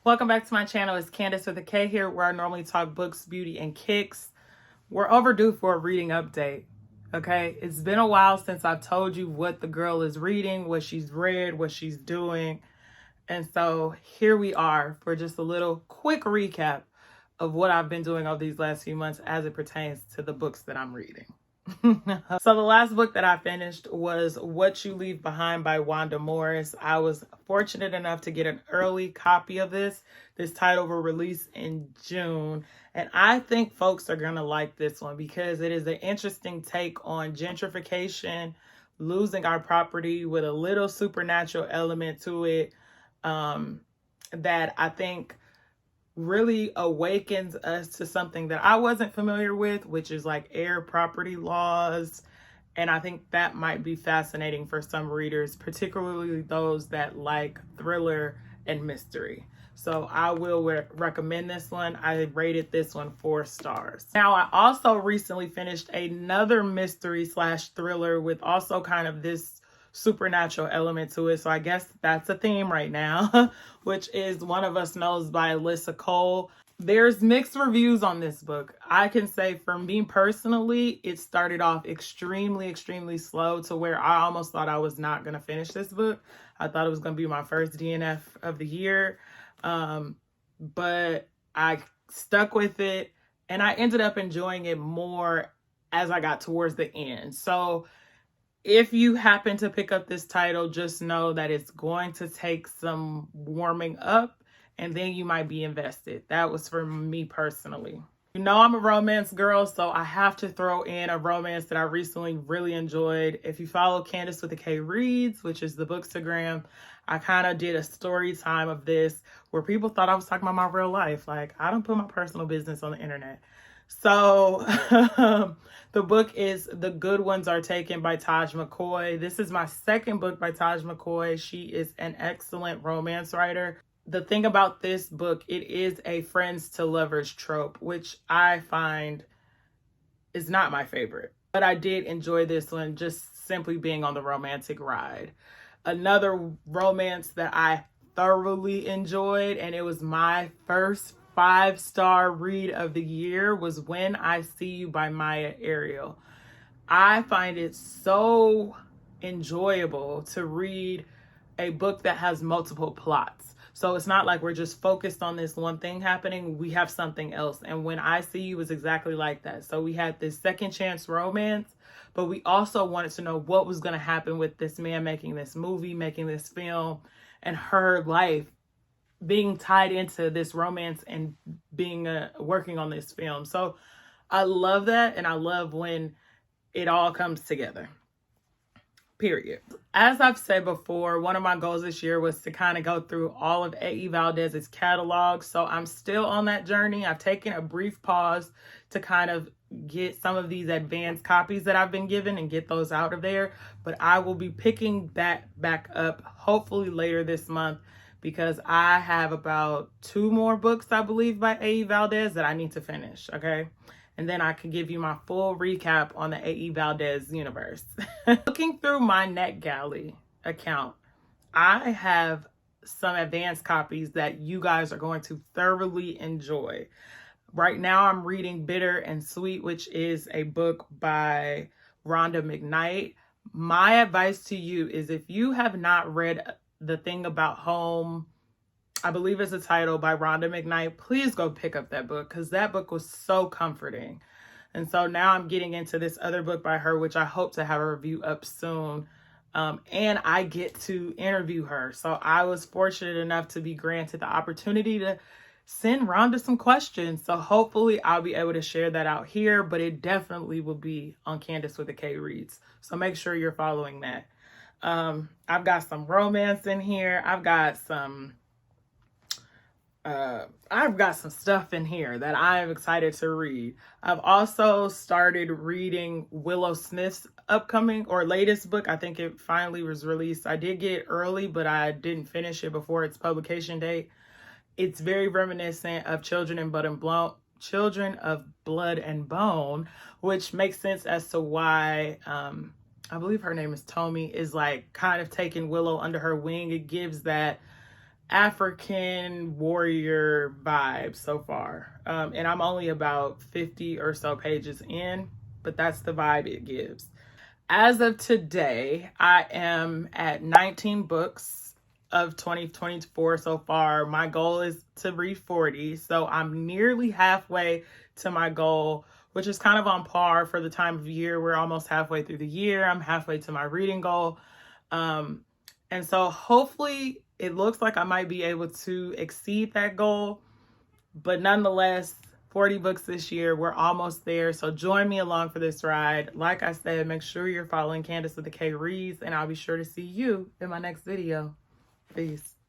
Welcome back to my channel. It's Candace with a K here, where I normally talk books, beauty, and kicks. We're overdue for a reading update. Okay, it's been a while since I've told you what the girl is reading, what she's read, what she's doing. And so here we are for just a little quick recap of what I've been doing over these last few months as it pertains to the books that I'm reading. So the last book that I finished was What You Leave Behind by Wanda Morris. I was fortunate enough to get an early copy of this. This title will release in June. And I think folks are going to like this one because it is an interesting take on gentrification, losing our property with a little supernatural element to it, that I think really awakens us to something that I wasn't familiar with, which is like heir property laws. And I think that might be fascinating for some readers, particularly those that like thriller and mystery. So I will recommend this one. I rated this one 4 stars. Now, I also recently finished another mystery slash thriller with also kind of this supernatural element to it. So I guess that's a theme right now, which is One of Us Knows by Alyssa Cole. There's mixed reviews on this book. I can say for me personally, it started off extremely slow to where I almost thought I was not going to finish this book. I thought it was going to be my first DNF of the year. But I stuck with it and I ended up enjoying it more as I got towards the end. So if you happen to pick up this title, just know that it's going to take some warming up and then you might be invested. That was for me personally. You know I'm a romance girl, so I have to throw in a romance that I recently really enjoyed. If you follow Candace with a K Reads, which is the Bookstagram, I kind of did a story time of this where people thought I was talking about my real life. Like, I don't put my personal business on the internet. So the book is The Good Ones Are Taken by Taj McCoy. This is my second book by Taj McCoy. She is an excellent romance writer. The thing about this book, it is a friends to lovers trope, which I find is not my favorite. But I did enjoy this one, just simply being on the romantic ride. Another romance that I thoroughly enjoyed, and it was my first 5-star read of the year, was When I See You by Maya Ariel. I find it so enjoyable to read a book that has multiple plots. So it's not like we're just focused on this one thing happening. We have something else. And When I See You was exactly like that. So we had this second chance romance, but we also wanted to know what was going to happen with this man making this movie, making this film, and her life being tied into this romance and being working on this film. So I love that, and I love when it all comes together. Period. As I've said before, one of my goals this year was to kind of go through all of A.E. Valdez's catalog. So I'm still on that journey. I've taken a brief pause to kind of get some of these advanced copies that I've been given and get those out of there. But I will be picking that back up hopefully later this month, because I have about 2 more books, I believe, by A.E. Valdez that I need to finish, okay? And then I can give you my full recap on the A.E. Valdez universe. Looking through my NetGalley account, I have some advanced copies that you guys are going to thoroughly enjoy. Right now, I'm reading Bitter and Sweet, which is a book by Rhonda McKnight. My advice to you is, if you have not read The Thing About Home, I believe it's a title, by Rhonda McKnight, please go pick up that book, because that book was so comforting. And so now I'm getting into this other book by her, which I hope to have a review up soon. And I get to interview her. So I was fortunate enough to be granted the opportunity to send Rhonda some questions. So hopefully I'll be able to share that out here, but it definitely will be on Candace with a K Reads. So make sure you're following that. I've got some romance in here. I've got some stuff in here that I'm excited to read. I've also started reading Willow Smith's upcoming or latest book. I think it finally was released. I did get it early, but I didn't finish it before its publication date. It's very reminiscent of Children of Blood and Bone, which makes sense as to why I believe her name is Tommy, is like kind of taking Willow under her wing. It gives that African warrior vibe so far. And I'm only about 50 or so pages in, but that's the vibe it gives. As of today, I am at 19 books of 2024 so far. My goal is to read 40, so I'm nearly halfway to my goal, which is kind of on par for the time of year. We're almost halfway through the year. I'm halfway to my reading goal. And so hopefully it looks like I might be able to exceed that goal, but nonetheless, 40 books this year, we're almost there. So join me along for this ride. Like I said, make sure you're following Candace with the K Reads, and I'll be sure to see you in my next video. Peace.